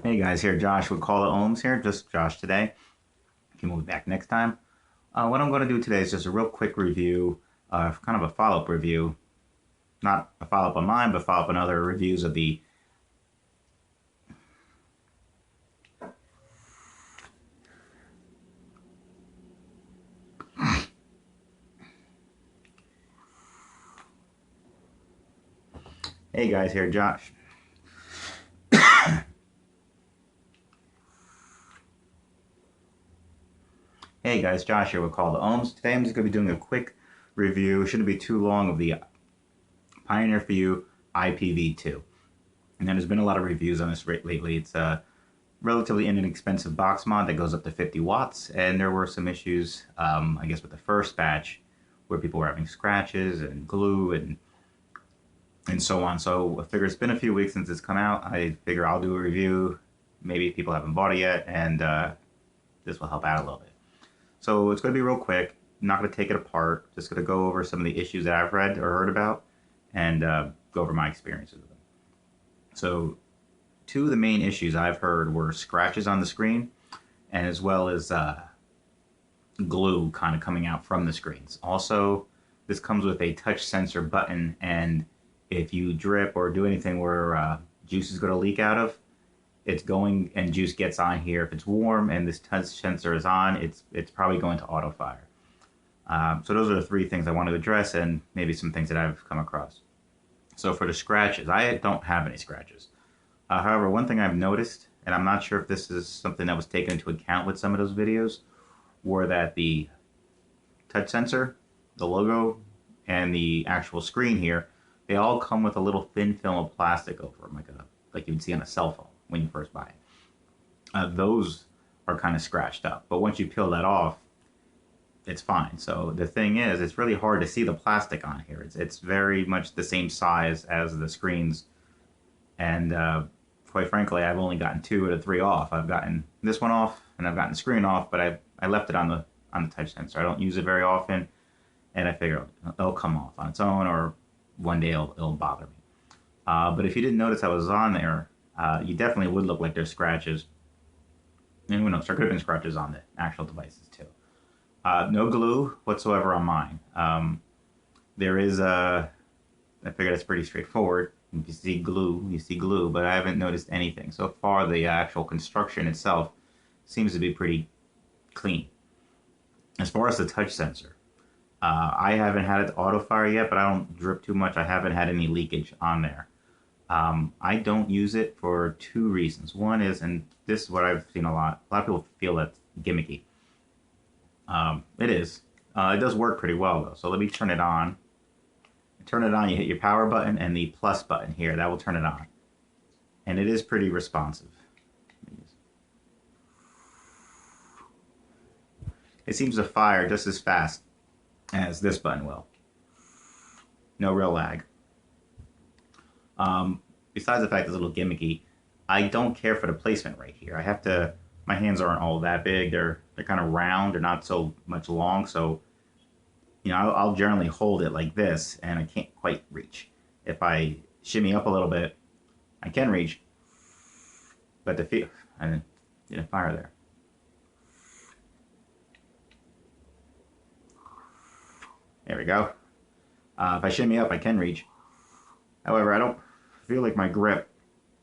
Hey guys, here Josh with Call of Ohms here, just Josh today. Can move back next time. What I'm going to do today is just a real quick review, kind of a follow-up review. Not a follow-up on mine, but follow-up on other reviews of the Hey guys, here Josh. Hey guys, Josh here with Call of Ohms. Today I'm just going to be doing a quick review, shouldn't be too long, of the Pioneer for You IPV2. And there's been a lot of reviews on this lately. It's a relatively inexpensive box mod that goes up to 50 watts, and there were some issues, I guess, with the first batch where people were having scratches and glue and so on. So I figure it's been a few weeks since it's come out. I figure I'll do a review. Maybe people haven't bought it yet, and this will help out a little bit. So it's going to be real quick. I'm not going to take it apart. Just going to go over some of the issues that I've read or heard about and go over my experiences with them. So two of the main issues I've heard were scratches on the screen, and as well as glue kind of coming out from the screens. Also, this comes with a touch sensor button, and if you drip or do anything where juice is going to leak out of, it's going and juice gets on here. If it's warm and this touch sensor is on, it's probably going to auto fire. So those are the three things I want to address, and maybe some things that I've come across. So for the scratches, I don't have any scratches. However, one thing I've noticed, and I'm not sure if this is something that was taken into account with some of those videos, were that the touch sensor, the logo, and the actual screen here, they all come with a little thin film of plastic over them, like you'd see on a cell phone when you first buy it. Those are kind of scratched up, but once you peel that off, it's fine. So the thing is, it's really hard to see the plastic on here. It's very much the same size as the screens, and quite frankly, I've only gotten 2 out of 3 off. I've gotten this one off, and I've gotten the screen off, but I left it on the touch sensor. I don't use it very often, and I figure it'll come off on its own, or one day it'll bother me. But if you didn't notice I was on there, you definitely would look like there's scratches. And who knows, there could have been scratches on the actual devices too. No glue whatsoever on mine. There is I figure that's pretty straightforward. If you see glue, you see glue, but I haven't noticed anything. So far, the actual construction itself seems to be pretty clean. As far as the touch sensor, I haven't had it auto fire yet, but I don't drip too much. I haven't had any leakage on there. I don't use it for 2 reasons. One is, and this is what I've seen a lot of people feel that's gimmicky. It is. It does work pretty well though. So let me turn it on. Turn it on, you hit your power button and the plus button here. That will turn it on. And it is pretty responsive. It seems to fire just as fast as this button will. No real lag. Besides the fact it's a little gimmicky, I don't care for the placement right here. I have to, my hands aren't all that big. They're kind of round. They're not so much long. So, you know, I'll generally hold it like this, and I can't quite reach. If I shimmy up a little bit, I can reach. But the feel, I didn't fire there. There we go. If I shimmy up, I can reach. However, I don't feel like my grip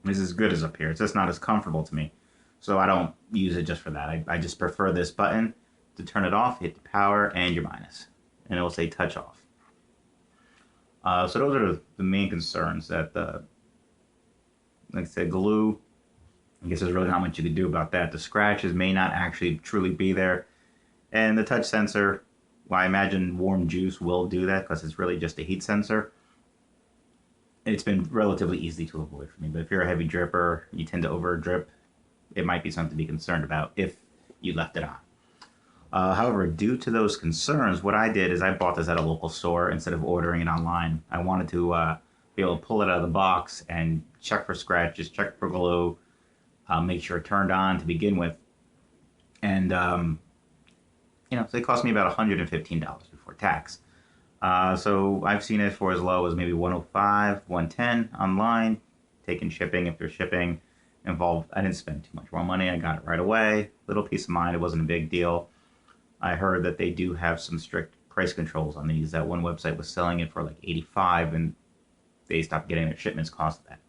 is as good as up here. It's just not as comfortable to me. So I don't use it just for that. I just prefer this button to turn it off, hit the power and your minus, and it will say touch off. So those are the main concerns. That, like I said, glue, I guess there's really not much you can do about that. The scratches may not actually truly be there. And the touch sensor, well, I imagine warm juice will do that because it's really just a heat sensor. It's been relatively easy to avoid for me, but if you're a heavy dripper, you tend to over drip, it might be something to be concerned about if you left it on. However, due to those concerns, what I did is I bought this at a local store instead of ordering it online. I wanted to be able to pull it out of the box and check for scratches, check for glue, make sure it turned on to begin with. And, you know, so it cost me about $115 before tax. So I've seen it for as low as maybe $105, $110 online, taking shipping if they're shipping, involved. I didn't spend too much more money. I got it right away. Little peace of mind. It wasn't a big deal. I heard that they do have some strict price controls on these. That one website was selling it for like 85, and they stopped getting their shipments cost that.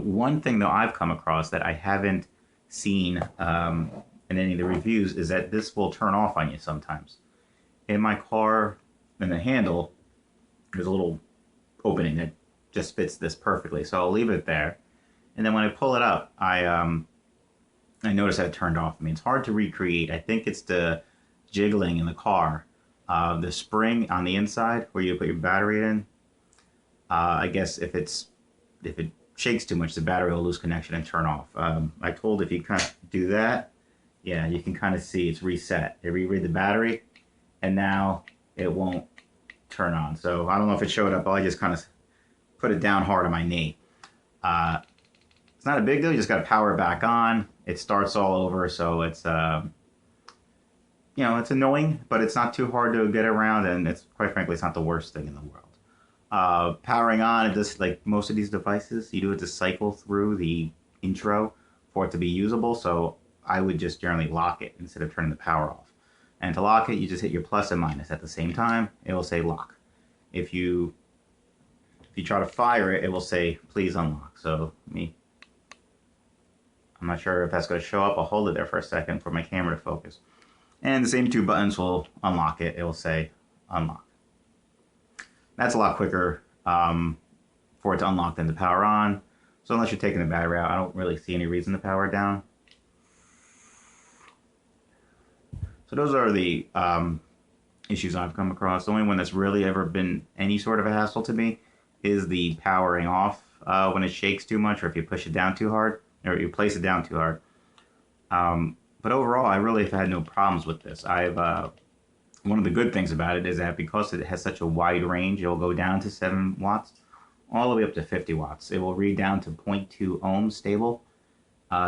One thing though I've come across that I haven't seen in any of the reviews is that this will turn off on you sometimes. In my car, in the handle, there's a little opening that just fits this perfectly. So I'll leave it there. And then when I pull it up, I notice that it turned off. I mean, it's hard to recreate. I think it's the jiggling in the car. The spring on the inside where you put your battery in. I guess if it shakes too much, the battery will lose connection and turn off. I told if you kind of do that, yeah, you can kind of see it's reset. It reread the battery, and now it won't turn on. So I don't know if it showed up. I just kind of put it down hard on my knee. It's not a big deal. You just got to power it back on. It starts all over, so it's it's annoying, but it's not too hard to get around, and it's quite frankly, it's not the worst thing in the world. Powering on, just like most of these devices, you do it to cycle through the intro for it to be usable. So I would just generally lock it instead of turning the power off. And to lock it, you just hit your plus and minus at the same time. It will say lock. If you try to fire it, it will say please unlock. So I'm not sure if that's going to show up. I'll hold it there for a second for my camera to focus. And the same two buttons will unlock it. It will say unlock. That's a lot quicker for it to unlock than to power on. So unless you're taking the battery out, I don't really see any reason to power it down. So those are the issues I've come across. The only one that's really ever been any sort of a hassle to me is the powering off when it shakes too much, or if you push it down too hard, or you place it down too hard. But overall, I really have had no problems with this. One of the good things about it is that because it has such a wide range, it will go down to 7 watts, all the way up to 50 watts. It will read down to 0.2 ohms stable.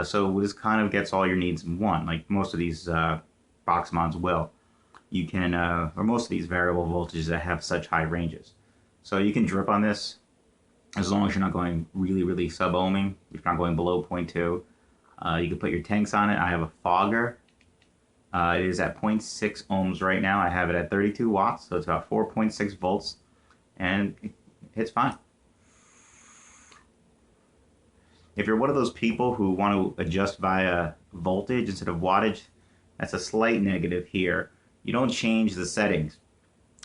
So this kind of gets all your needs in one, like most of these box mods will. You can, or most of these variable voltages that have such high ranges. So you can drip on this as long as you're not going really, really sub-ohming. If you're not going below 0.2. You can put your tanks on it. I have a fogger. It is at 0.6 ohms right now. I have it at 32 watts, so it's about 4.6 volts, and it's fine. If you're one of those people who want to adjust via voltage instead of wattage, that's a slight negative here. You don't change the settings.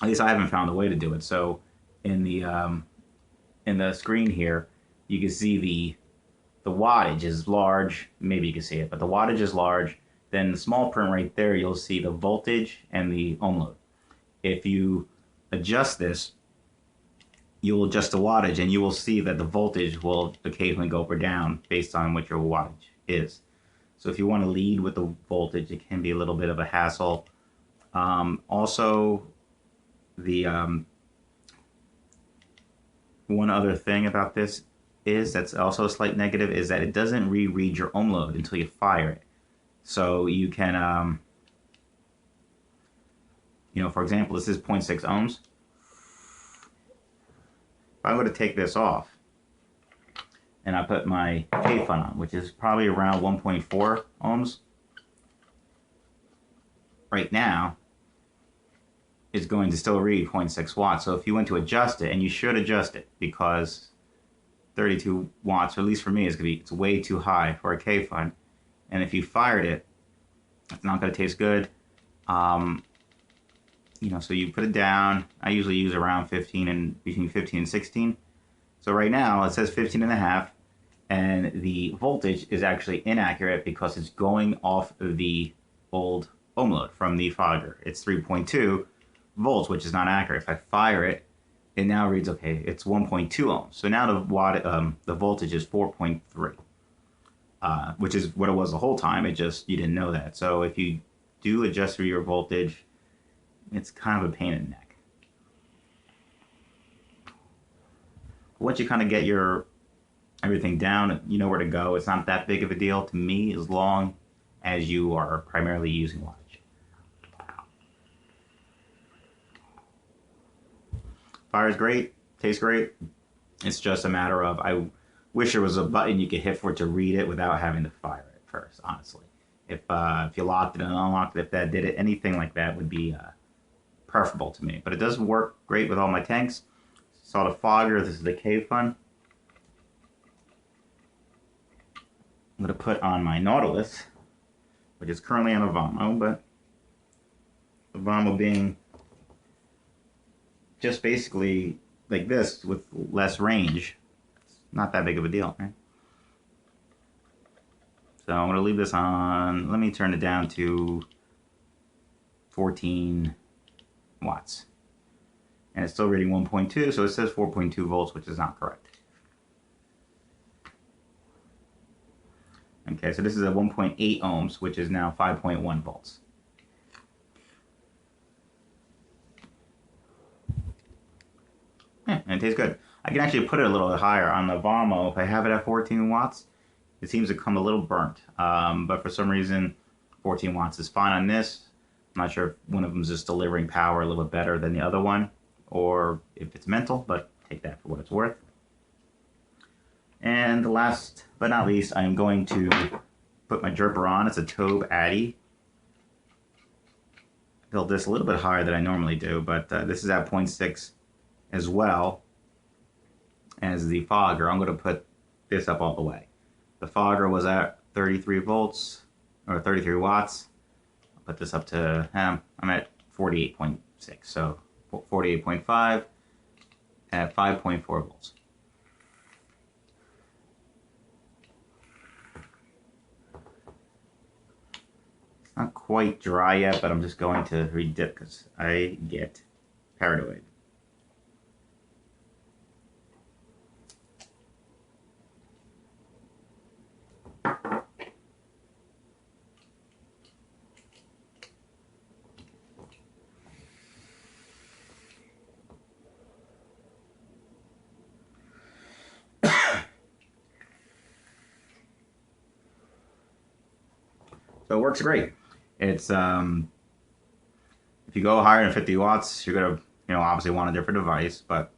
At least I haven't found a way to do it. So in the screen here, you can see the wattage is large. Maybe you can see it, but the wattage is large. Then the small print right there, you'll see the voltage and the ohm load. If you adjust this, you'll adjust the wattage, and you will see that the voltage will occasionally go up or down based on what your wattage is. So if you want to lead with the voltage, it can be a little bit of a hassle. Also, one other thing about this that's also a slight negative is that it doesn't reread your ohm load until you fire it. So you can, for example, this is 0.6 ohms. If I were to take this off and I put my K-fun on, which is probably around 1.4 ohms, right now, it's going to still read 0.6 watts. So if you went to adjust it, and you should adjust it because 32 watts, or at least for me, it's way too high for a K-fun. And if you fired it, it's not going to taste good. So you put it down. I usually use around between 15 and 16. So right now it says 15 and a half, and the voltage is actually inaccurate because it's going off of the old ohm load from the fogger. It's 3.2 volts, which is not accurate. If I fire it, it now reads, okay, it's 1.2 ohms. So now the voltage is 4.3. Which is what it was the whole time. You didn't know that. So if you do adjust for your voltage, it's kind of a pain in the neck. Once you kind of get everything down, you know where to go. It's not that big of a deal to me as long as you are primarily using wattage. Fires great, tastes great. It's just a matter of wish there was a button you could hit for it to read it without having to fire it first, honestly. If you locked it and unlocked it, if that did it, anything like that would be preferable to me. But it does work great with all my tanks. Saw the fogger. This is the cave fun. I'm going to put on my Nautilus, which is currently on a Vamo, but the Vamo being just basically like this with less range, it's not that big of a deal, right? So I'm going to leave this on. Let me turn it down to 14 watts. And it's still reading 1.2, so it says 4.2 volts, which is not correct. Okay, so this is a 1.8 ohms, which is now 5.1 volts. Yeah, and it tastes good. I can actually put it a little bit higher on the Vamo. If I have it at 14 watts, it seems to come a little burnt. But for some reason, 14 watts is fine on this. I'm not sure if one of them is just delivering power a little bit better than the other one, or if it's mental, but take that for what it's worth. And last but not least, I am going to put my dripper on. It's a Tobe Addy. Build this a little bit higher than I normally do, but this is at 0.6 as well as the fogger. I'm going to put this up all the way. The fogger was at 33 volts, or 33 watts. I'll put this up to, I'm at 48.6, so 48.5 at 5.4 volts. It's not quite dry yet, but I'm just going to redip because I get paranoid. So it works great. It's if you go higher than 50 watts, you're gonna obviously want a different device. But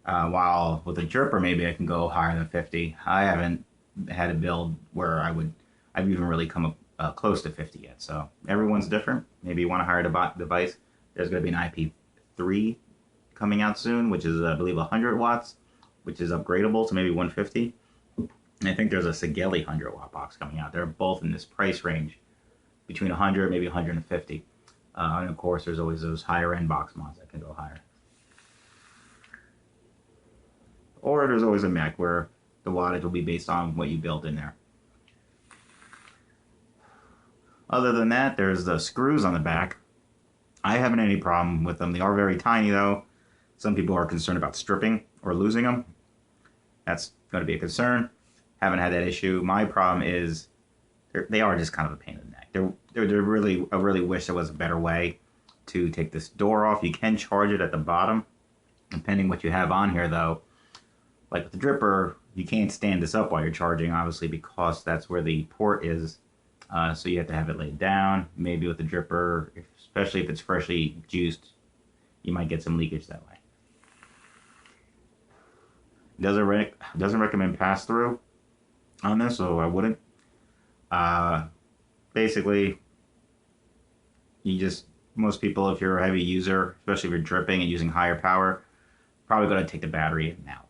while with a dripper, maybe I can go higher than 50. I haven't had a build where I've even really come up close to 50 yet. So everyone's different. Maybe you want a higher device. There's going to be an IPV3 coming out soon, which is I believe 100 watts, which is upgradable to maybe 150. And I think there's a Sigeli 100-watt box coming out. They're both in this price range, between 100, maybe 150. And of course, there's always those higher-end box mods that can go higher. Or there's always a mech where the wattage will be based on what you build in there. Other than that, there's the screws on the back. I haven't any problem with them. They are very tiny, though. Some people are concerned about stripping or losing them. That's going to be a concern. Haven't had that issue. My problem is they are just kind of a pain in the neck. They're really, I really wish there was a better way to take this door off. You can charge it at the bottom, depending what you have on here, though. Like with the dripper, you can't stand this up while you're charging, obviously, because that's where the port is. So you have to have it laid down. Maybe with the dripper, especially if it's freshly juiced, you might get some leakage that way. Doesn't recommend pass-through on this, so I wouldn't. Basically, most people, if you're a heavy user, especially if you're dripping and using higher power, probably going to take the battery out.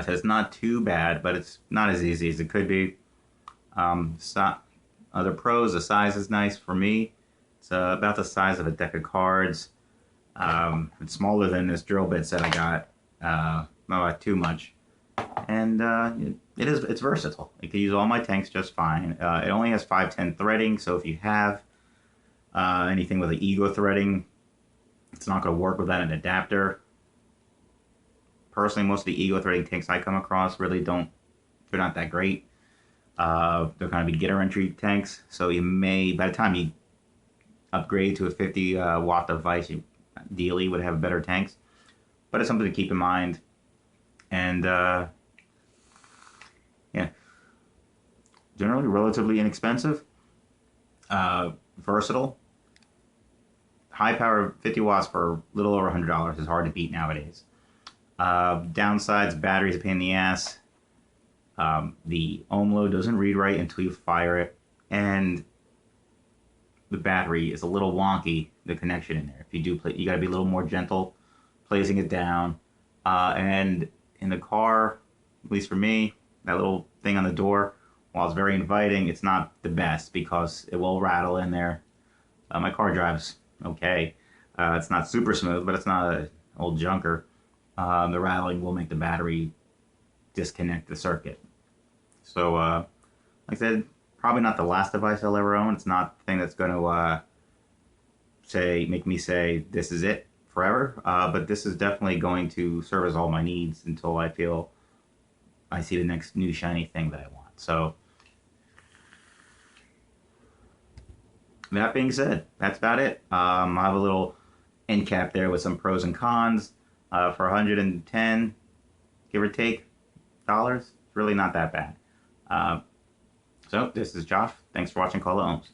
So it's not too bad, but it's not as easy as it could be. Other pros, the size is nice for me. It's about the size of a deck of cards. It's smaller than this drill bit set I got. Not too much. And it's versatile. It can use all my tanks just fine. It only has 510 threading, so if you have anything with an ego threading, it's not going to work without an adapter. Personally, most of the ego threading tanks I come across really they're not that great. They're kind of beginner entry tanks, so you may, by the time you upgrade to a 50 watt device, you ideally would have better tanks. But it's something to keep in mind. And yeah, generally relatively inexpensive, versatile. High power, 50 watts for a little over $100 is hard to beat nowadays. Downsides, battery's a pain in the ass. The ohm load doesn't read right until you fire it, and the battery is a little wonky, the connection in there. If you do play, you got to be a little more gentle placing it down. And in the car, at least for me, that little thing on the door, while it's very inviting, it's not the best because it will rattle in there. My car drives okay. It's not super smooth, but it's not an old junker. The rattling will make the battery disconnect the circuit. So, like I said, probably not the last device I'll ever own. It's not the thing that's going to make me say this is it forever. But this is definitely going to service all my needs until I feel I see the next new shiny thing that I want. So that being said, that's about it. I have a little end cap there with some pros and cons. For 110, give or take, dollars, it's really not that bad. So this is Josh. Thanks for watching Call the Ohms.